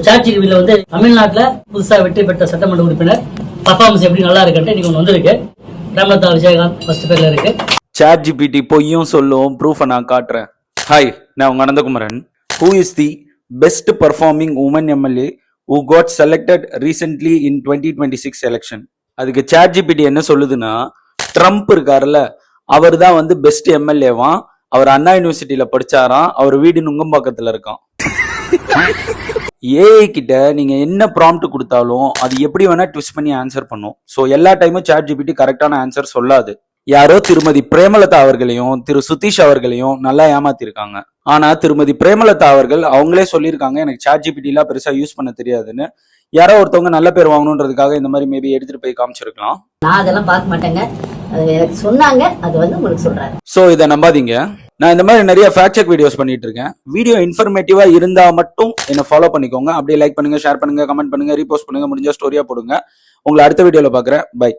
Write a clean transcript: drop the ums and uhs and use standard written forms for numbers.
சாட்சிபில வந்து தமிழ்நாட்டுல புதுசா வெற்றி பெற்ற சட்டமன்ற உறுப்பினர் பர்ஃபார்மன்ஸ் எப்படி நல்லா இருக்குன்ட்டு இன்னைக்கு ஒன்று வந்திருக்கு. பிரேமலதா விஜயகாந்த் ஃபர்ஸ்ட் பேர்ல இருக்கு. சாட் ஜிபிடி பொய்யும் சொல்லும் ப்ரூஃபை நான் காட்டுறேன். ஹாய், நான் உங்க அனந்தகுமரன். Who is the best performing woman MLA who got selected recently in 2026 election? அதுக்கு சாட் ஜிபிடி என்ன சொல்லுதுன்னா, ட்ரம்ப் இருக்காருல்ல, அவர் தான் வந்து பெஸ்ட் எம்எல்ஏவான். அவர் அண்ணா யூனிவர்சிட்டியில படிச்சாராம். அவர் வீடு நுங்கம்பாக்கத்துல இருக்கான். ஏஐ கிட்ட நீங்க என்ன ப்ராம்ப்ட் கொடுத்தாலும் அது எப்படி வேணா ட்விஸ்ட் பண்ணி ஆன்சர் பண்ணும். ஸோ எல்லா டைமும் சாட் ஜிபிடி கரெக்டான ஆன்சர் சொல்லாது. யாரோ திருமதி பிரேமலதா அவர்களையும் திரு சுதீஷ் அவர்களையும் நல்லா ஏமாத்திருக்காங்க. ஆனா திருமதி பிரேமலதா அவர்கள் அவங்களே சொல்லியிருக்காங்க, எனக்கு சாட் ஜிபிடி எல்லாம் பெருசா யூஸ் பண்ண தெரியாதுன்னு. யாரோ ஒருத்தவங்க நல்ல பேர் வாங்கணுன்றதுக்காக இந்த மாதிரி மேபி எடுத்துட்டு போய் காமிச்சிருக்கலாம். நான் அதெல்லாம் பார்க்க மாட்டேங்க, அது எனக்கு சொன்னாங்க, அது வந்து உங்களுக்கு சொல்றாரு. சோ இதை நம்பாதீங்க. நான் இந்த மாதிரி நிறைய ஃபேக்ட் செக் வீடியோஸ் பண்ணிட்டு இருக்கேன். வீடியோ இன்ஃபர்மேட்டிவா இருந்தா மட்டும் என்ன ஃபாலோ பண்ணிக்கோங்க. அப்படியே லைக் பண்ணுங்க, ஷேர் பண்ணுங்க, கமெண்ட் பண்ணுங்க, ரீபோஸ்ட் பண்ணுங்க, முடிஞ்சா ஸ்டோரியா போடுங்க. உங்களை அடுத்த வீடியோல பாக்குறேன். பை.